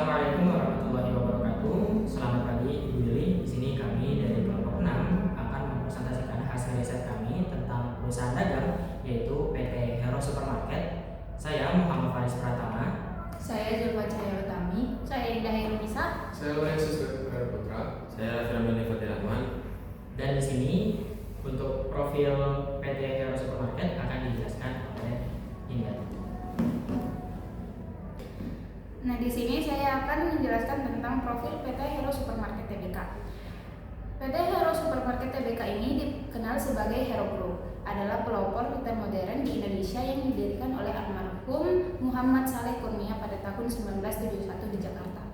Assalamualaikum warahmatullahi wabarakatuh. Selamat pagi Ibu Yuli. Di sini kami dari kelompok 6 akan mempresentasikan hasil riset kami tentang perusahaan dagang yaitu PT Hero Supermarket. Saya Muhammad Faris Pratama. Saya Zulfa Cahaya Utami. Saya Indah Herunisa. Saya Lorenzo Sugeng Putra. Saya Firman Fatih Rahman. Dan di sini untuk profil PT Hero Supermarket akan dijelaskan oleh Indah. Nah, di sini saya akan menjelaskan tentang profil PT Hero Supermarket Tbk. PT Hero Supermarket Tbk ini dikenal sebagai Hero Group, adalah pelopor retail modern di Indonesia yang didirikan oleh almarhum Muhammad Saleh Kurnia pada tahun 1971 di Jakarta.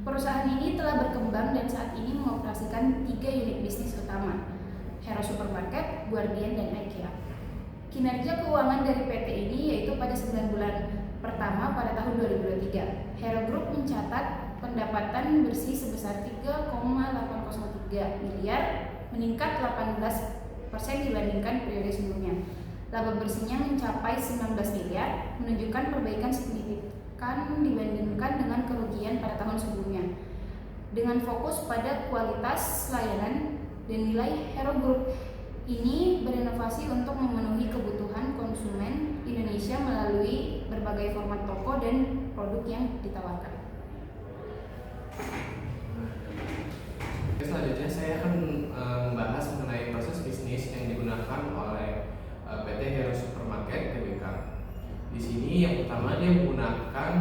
Perusahaan ini telah berkembang dan saat ini mengoperasikan 3 unit bisnis utama, Hero Supermarket, Guardian, dan IKEA. Kinerja keuangan dari PT ini yaitu pada 9 bulan pertama pada tahun 2023, Hero Group mencatat pendapatan bersih sebesar 3,803 miliar, meningkat 18% dibandingkan periode sebelumnya. Laba bersihnya mencapai 19 miliar, menunjukkan perbaikan signifikan dibandingkan dengan kerugian pada tahun sebelumnya. Dengan fokus pada kualitas layanan dan nilai, Hero Group ini berinovasi untuk memenuhi kebutuhan konsumen Indonesia melalui berbagai format toko dan produk yang ditawarkan. Selanjutnya saya akan membahas mengenai proses bisnis yang digunakan oleh PT Hero Supermarket Tbk. Di sini yang pertama dia menggunakan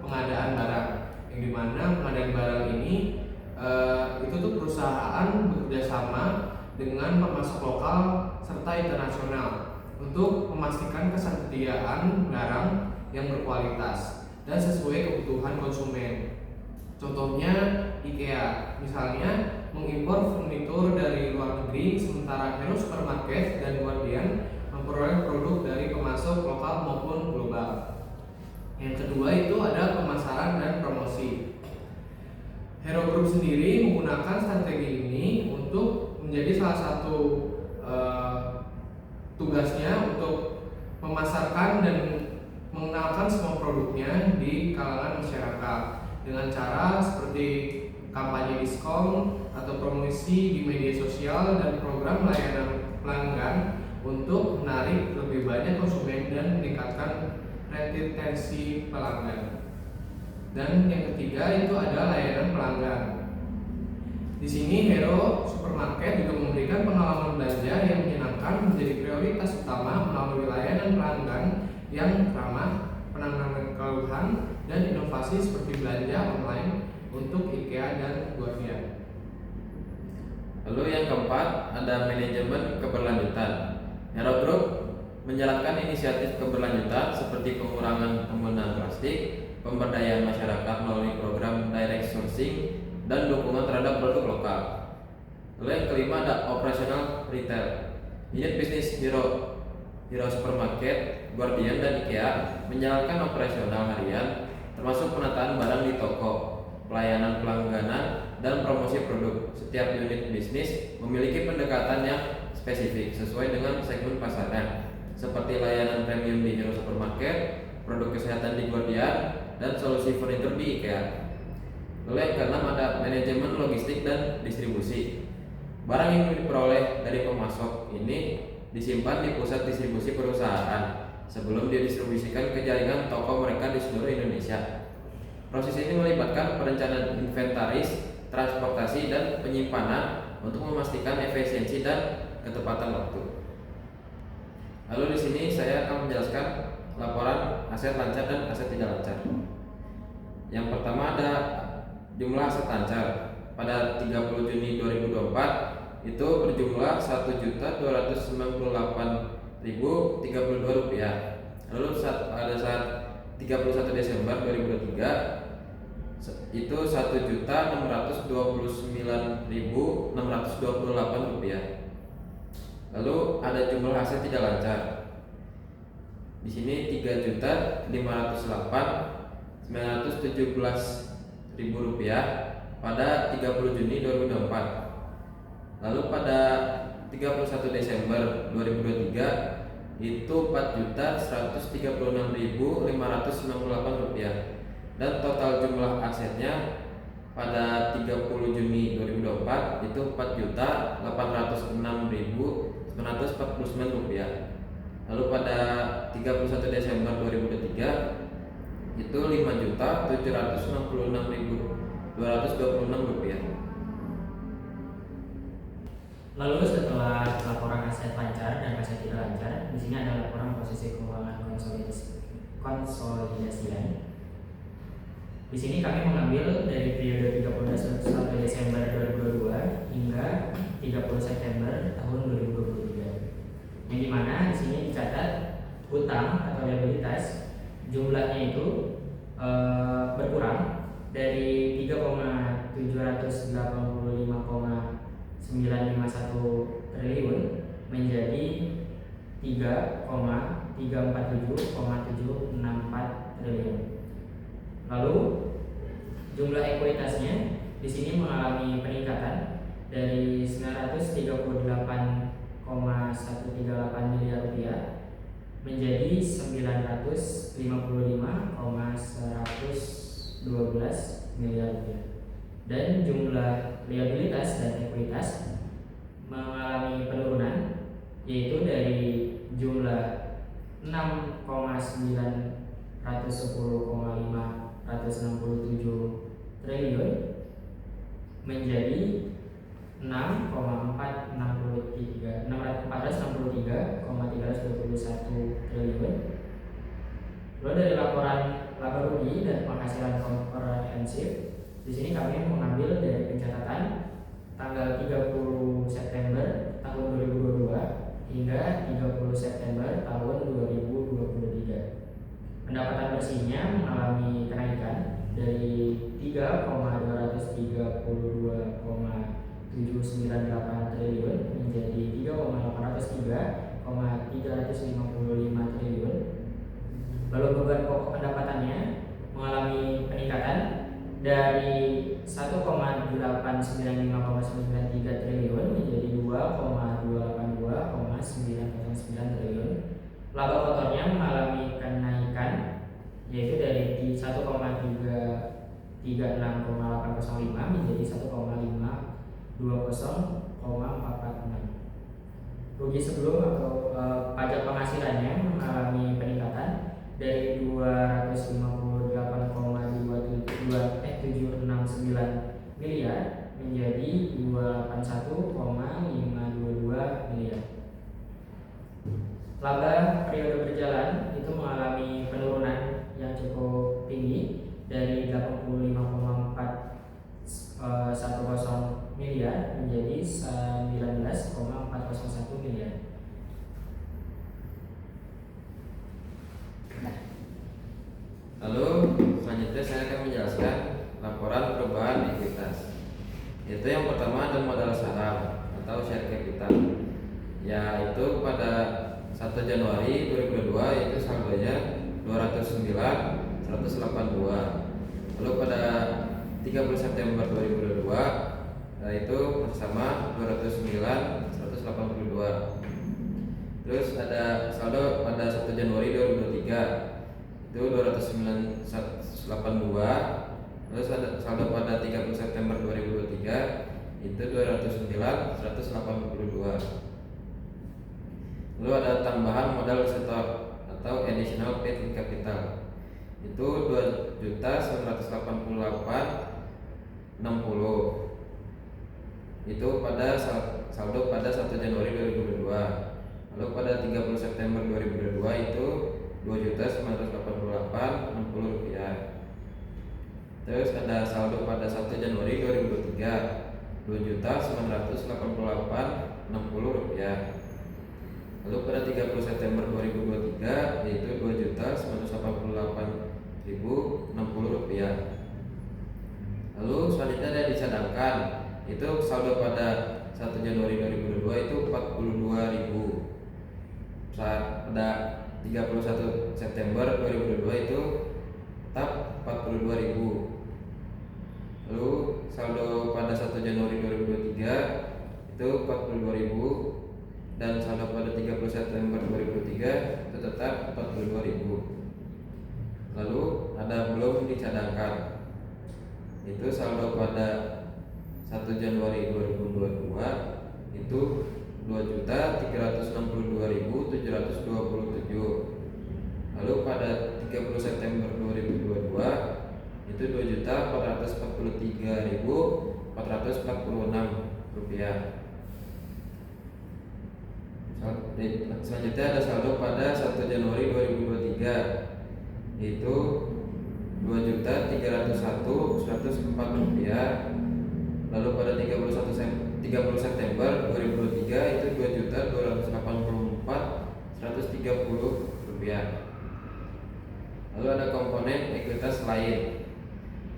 pengadaan barang, yang dimana pengadaan barang ini itu tuh perusahaan bekerja sama dengan pemasok lokal serta internasional untuk memastikan ketersediaan barang yang berkualitas dan sesuai kebutuhan konsumen. Contohnya IKEA, misalnya mengimpor furnitur dari luar negeri, sementara Hero Supermarket dan Guardian memperoleh produk dari pemasok lokal maupun global. Yang kedua itu ada pemasaran dan promosi. Hero Group sendiri menggunakan strategi ini untuk menjadi salah satu tugasnya untuk memasarkan dan mengenalkan semua produknya di kalangan masyarakat dengan cara seperti kampanye diskon atau promosi di media sosial dan program layanan pelanggan untuk menarik lebih banyak konsumen dan meningkatkan retensi pelanggan. Dan yang ketiga itu ada layanan pelanggan. Di sini Hero Supermarket juga memberikan pengalaman belanja yang menyenangkan menjadi prioritas utama melalui layanan pelanggan yang ramah, penanganan keluhan, dan inovasi seperti belanja online untuk IKEA dan Guardian. Lalu yang keempat ada manajemen keberlanjutan. Hero Group menjalankan inisiatif keberlanjutan seperti pengurangan penggunaan plastik, pemberdayaan masyarakat melalui program direct sourcing, dan dukungan terhadap produk lokal. Lalu yang kelima ada operasional retail. Unit bisnis Hero Supermarket, Guardian, dan IKEA menjalankan operasional harian termasuk penataan barang di toko, pelayanan pelangganan, dan promosi produk. Setiap unit bisnis memiliki pendekatan yang spesifik sesuai dengan segmen pasarnya, seperti layanan premium di Hero Supermarket, produk kesehatan di Guardian, dan solusi furnitur di IKEA. Lalu yang keenam ada manajemen logistik dan distribusi. Barang yang diperoleh dari pemasok ini disimpan di pusat distribusi perusahaan sebelum didistribusikan ke jaringan toko mereka di seluruh Indonesia. Proses ini melibatkan perencanaan inventaris, transportasi, dan penyimpanan untuk memastikan efisiensi dan ketepatan waktu. Lalu di sini saya akan menjelaskan laporan aset lancar dan aset tidak lancar. Yang pertama ada jumlah aset lancar pada 30 Juni 2024 itu berjumlah Rp1.298.032. Lalu pada saat 31 Desember 2023 itu Rp1.629.628. Lalu ada jumlah aset tidak lancar. Di sini Rp3.508.917 pada 30 Juni 2024. Lalu pada 31 Desember 2023 itu Rp4.136.598. dan total jumlah asetnya pada 30 Juni 2024 itu Rp4.806.949. Lalu pada 31 Desember 2023 itu Rp5.766.226. Lalu setelah laporan aset lancar dan aset tidak lancar, di sini ada laporan posisi keuangan konsolidasian. Di sini kami mengambil dari periode 31 Desember 2022 hingga 30 September tahun 2023. Yang dimana di sini dicatat hutang atau liabilitas jumlahnya itu berkurang dari 3,785,951 triliun menjadi 3,347,764 triliun. Lalu jumlah ekuitasnya di sini mengalami peningkatan dari 938,138 miliar rupiah menjadi 955,112 miliar rupiah. Dan jumlah liabilitas dan ekuitas mengalami penurunan, yaitu dari jumlah 6,910,567 triliun menjadi 463,321 triliun. Lalu dari laporan laba rugi dan penghasilan komprehensif, di sini kami mengambil dari pencatatan tanggal 30 September tahun 2022 hingga 30 September tahun 2023. Pendapatan bersihnya mengalami kenaikan dari 3,232,798 triliun menjadi 3,803,355 triliun. Lalu beban pokok pendapatannya mengalami peningkatan dari 1,895,93 triliun menjadi 2,282,909 triliun. Laba kotornya mengalami kenaikan yaitu dari 1,336,805 menjadi 1,520,446. Rugi sebelum atau pajak penghasilannya mengalami peningkatan dari 258,769 miliar menjadi 281,522 miliar. Laba periode berjalan itu mengalami penurunan yang cukup tinggi dari 85,410 miliar menjadi 19,401 miliar. Lalu selanjutnya saya akan menjelaskan laporan perubahan ekuitas. Itu yang pertama ada modal saham atau share capital, yaitu pada 1 Januari 2022 itu saldonya 209.182. Lalu pada 30 September 2022 itu sama 209.182. Terus ada saldo pada 1 Januari 2023 itu 209.182. Terus ada saldo pada 30 September 2023 itu 209.182. Lalu ada tambahan modal setor atau additional paid capital itu 2.988.60. Itu pada saldo pada 1 Januari 2022. Lalu pada 30 September 2022 itu 2.988.60 rupiah. Terus ada saldo pada 1 Januari 2023 2.988.60 rupiah. Lalu pada 30 September 2023 yaitu 2.988.060 rupiah. Lalu selanjutnya ada dicadangkan, itu saldo pada 1 Januari 2022 itu 42.000. Pada 31 September 2022 itu tetap 42.000. Lalu saldo pada 1 Januari 2023 itu 42.000 dan saldo pada 30 September 2023 itu tetap 42.000. Lalu ada belum dicadangkan. Itu saldo pada 1 Januari 2022 itu 2.362.727. Lalu pada 30 September 2022 itu 2.443.446 rupiah. Selanjutnya ada saldo pada 1 Januari 2023 itu 2.301.104 rupiah. Lalu pada 30 September 2023 itu 2.284.130 rupiah. Lalu ada komponen ekuitas lain,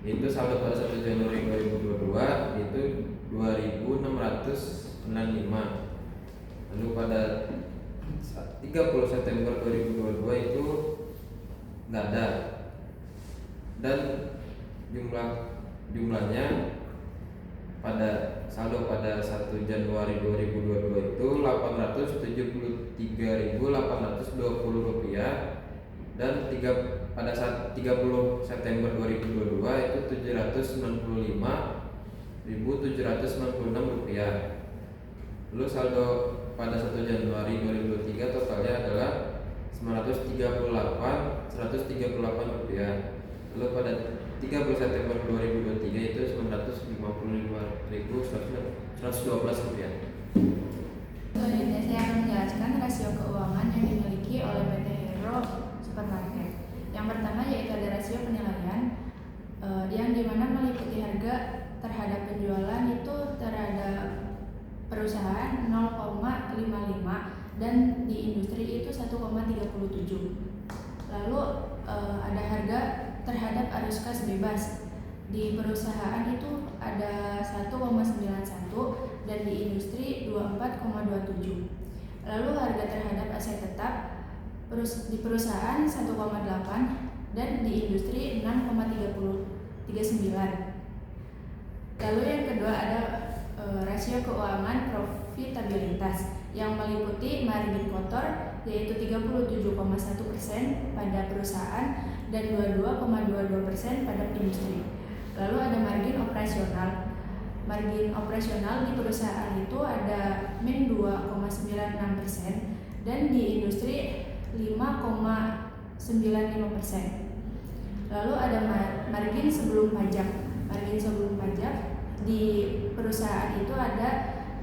itu saldo pada 1 Januari 2022 itu 2.695. Lalu pada 30 September 2022 itu nggak ada, dan jumlahnya pada saldo pada 1 Januari 2022 itu 873.820 rupiah, dan pada saat 30 September 2022 itu 795.796 rupiah. Lalu saldo pada 1 Januari 2023 totalnya adalah 938.138 rupiah. Lalu pada 30 September 2023 itu 955.112 rupiah. Selanjutnya saya akan menjelaskan rasio keuangan yang dimiliki oleh PT Hero Supermarket. Yang pertama yaitu ada rasio penilaian, yang dimana meliputi harga terhadap penjualan itu terhadap perusahaan 0,55 dan di industri itu 1,37. Lalu ada harga terhadap arus kas bebas, di perusahaan itu ada 1,91 dan di industri 24,27. Lalu harga terhadap aset tetap di perusahaan 1,8 dan di industri 6,39. Lalu yang kedua ada rasio keuangan profitabilitas yang meliputi margin kotor yaitu 37,1% pada perusahaan dan 22,22% pada industri. Lalu ada margin operasional. Margin operasional di perusahaan itu ada min 2,96% dan di industri 5,95%. Lalu ada margin sebelum pajak. Margin sebelum pajak di perusahaan itu ada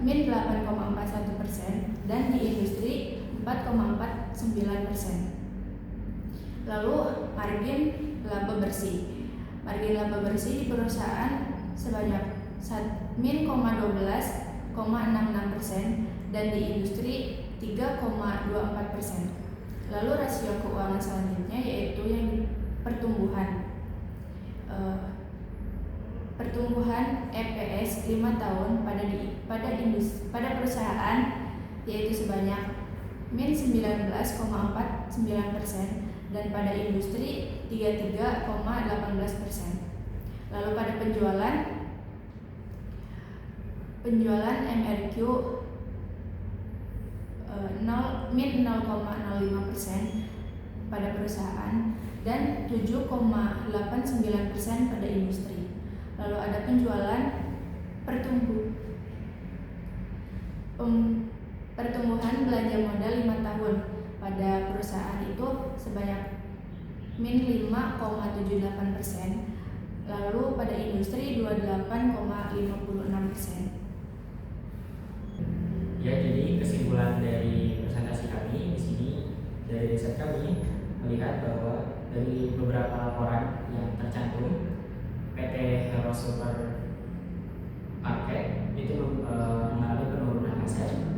min 8,41% dan di industri 4,49%. Lalu margin laba bersih. Margin laba bersih di perusahaan sebanyak min 12,66% dan di industri 3,24%. Lalu rasio keuangan selanjutnya yaitu yang pertumbuhan. Pertumbuhan EPS 5 tahun pada perusahaan yaitu sebanyak min 19,49% dan pada industri 33,18%. Lalu pada penjualan MRQ min 0,05% pada perusahaan dan 7,89% pada industri. Lalu ada penjualan pertumbuhan belanja modal 5 tahun pada perusahaan itu sebanyak min 5,78%. Lalu pada industri 28,56%. Ya, jadi kesimpulan dari presentasi kami di sini dari riset kami melihat bahwa dari beberapa laporan yang tercantum PT Hero Supermarket itu mengalami penurunan aset